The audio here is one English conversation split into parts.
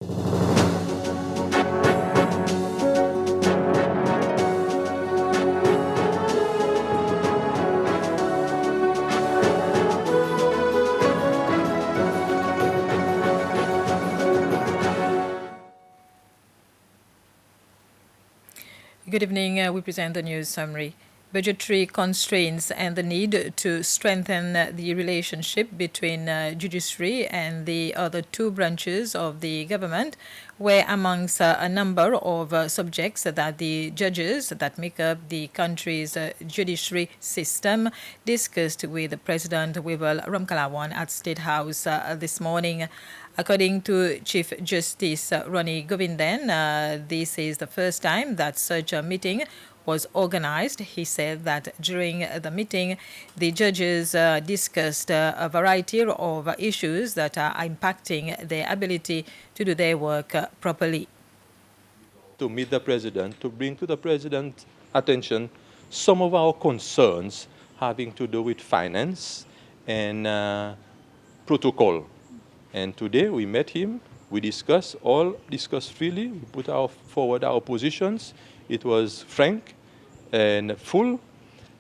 Good evening. We present the news summary. Budgetary constraints and the need to strengthen the relationship between judiciary and the other two branches of the government were amongst a number of subjects that the judges that make up the country's judiciary system discussed with President Wivel Ramkalawan at State House this morning. According to Chief Justice Ronnie Govindan, this is the first time that such a meeting was organized. He said that during the meeting, the judges discussed a variety of issues that are impacting their ability to do their work properly. To meet the president, to bring to the president's attention some of our concerns having to do with finance and protocol. And today we met him, we discussed freely, we put forward our positions. It was frank and full,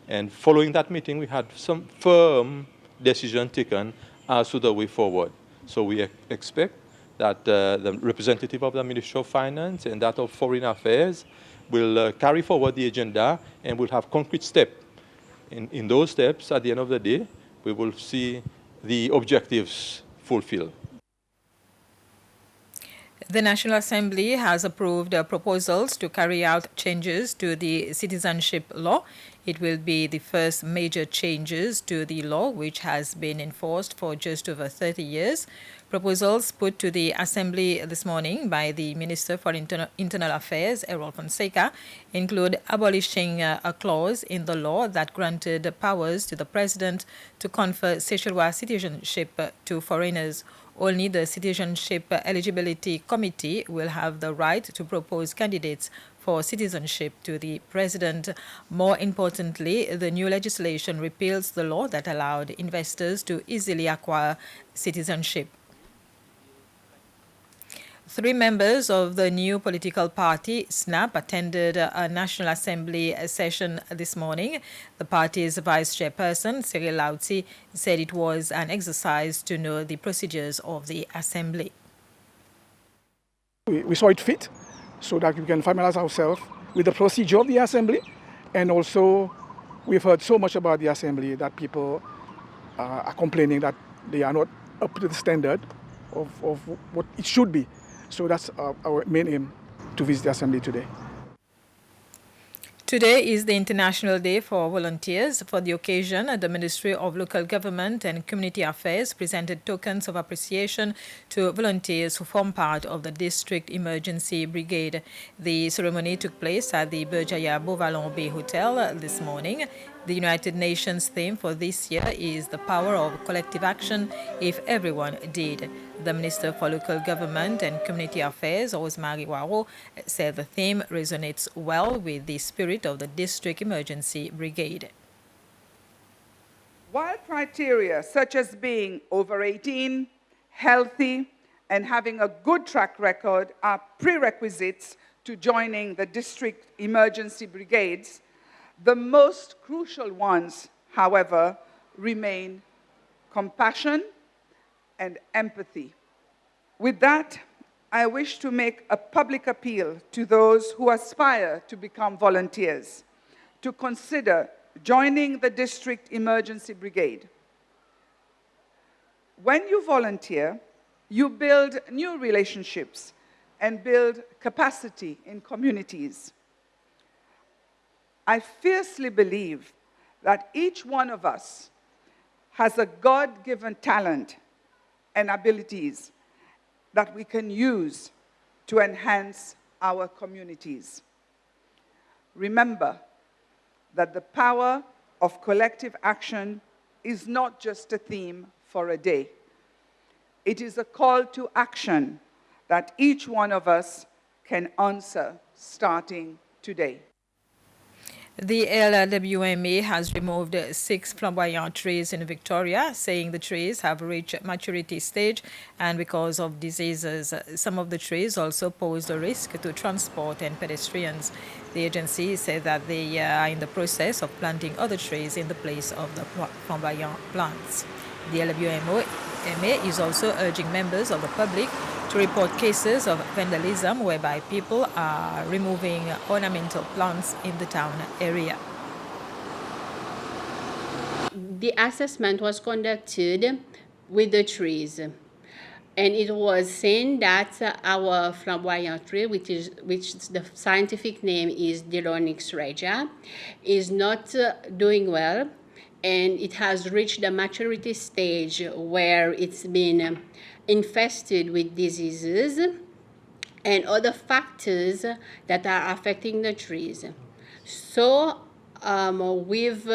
and following that meeting we had some firm decision taken as to the way forward. So we expect that the representative of the Ministry of Finance and that of Foreign Affairs will carry forward the agenda and will have concrete steps. In those steps, at the end of the day, we will see the objectives fulfilled. The National Assembly has approved proposals to carry out changes to the citizenship law. It will be the first major changes to the law, which has been enforced for just over 30 years. Proposals put to the Assembly this morning by the Minister for Internal Affairs, Errol Fonseca, include abolishing a clause in the law that granted powers to the President to confer Seychellois citizenship to foreigners. Only the Citizenship Eligibility Committee will have the right to propose candidates for citizenship to the President. More importantly, the new legislation repeals the law that allowed investors to easily acquire citizenship. 3 members of the new political party, SNAP, attended a National Assembly session this morning. The party's vice chairperson, Cyril Lautsi, said it was an exercise to know the procedures of the Assembly. We saw it fit so that we can familiarize ourselves with the procedure of the Assembly, and also we've heard so much about the Assembly that people are complaining that they are not up to the standard of what it should be. So that's our main aim to visit the Assembly today. Today is the International Day for Volunteers. For the occasion, the Ministry of Local Government and Community Affairs presented tokens of appreciation to volunteers who form part of the District Emergency Brigade. The ceremony took place at the Berjaya Beauvallon Bay Hotel this morning. The United Nations theme for this year is the power of collective action if everyone did. The Minister for Local Government and Community Affairs, Rosemary Waro, said the theme resonates well with the spirit of the District Emergency Brigade. While criteria such as being over 18, healthy, and having a good track record are prerequisites to joining the District Emergency Brigades, the most crucial ones, however, remain compassion and empathy. With that, I wish to make a public appeal to those who aspire to become volunteers to consider joining the District Emergency Brigade. When you volunteer, you build new relationships and build capacity in communities. I fiercely believe that each one of us has a God-given talent and abilities that we can use to enhance our communities. Remember that the power of collective action is not just a theme for a day. It is a call to action that each one of us can answer starting today. The LWMA has removed 6 flamboyant trees in Victoria, saying the trees have reached maturity stage and because of diseases. Some of the trees also pose a risk to transport and pedestrians. The agency said that they are in the process of planting other trees in the place of the flamboyant plants. The LWMA is also urging members of the public to report cases of vandalism whereby people are removing ornamental plants in the town area. The assessment was conducted with the trees, and it was seen that our flamboyant tree, which the scientific name is Dilonix regia, is not doing well, and it has reached the maturity stage where it's been infested with diseases and other factors that are affecting the trees. So we've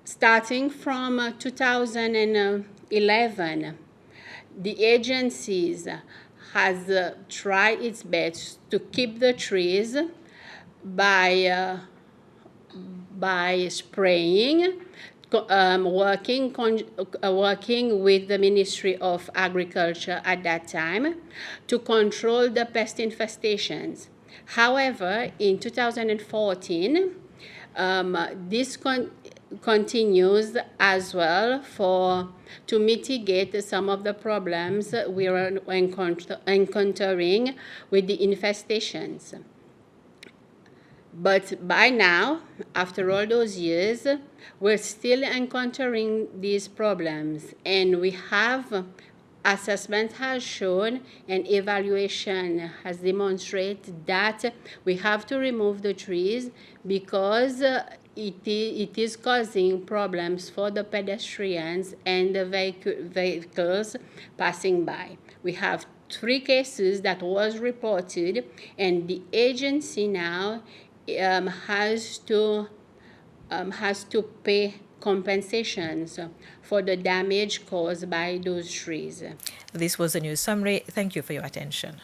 starting from 2011, the agencies has tried its best to keep the trees by spraying, working with the Ministry of Agriculture at that time to control the pest infestations. However, in 2014, this continues as well to mitigate some of the problems we are encountering with the infestations. But by now, after all those years, we're still encountering these problems, and we have assessment has shown and evaluation has demonstrated that we have to remove the trees because it is causing problems for the pedestrians and the vehicles passing by. We have 3 cases that was reported, and the agency now has to pay compensations for the damage caused by those trees. This was a news summary. Thank you for your attention.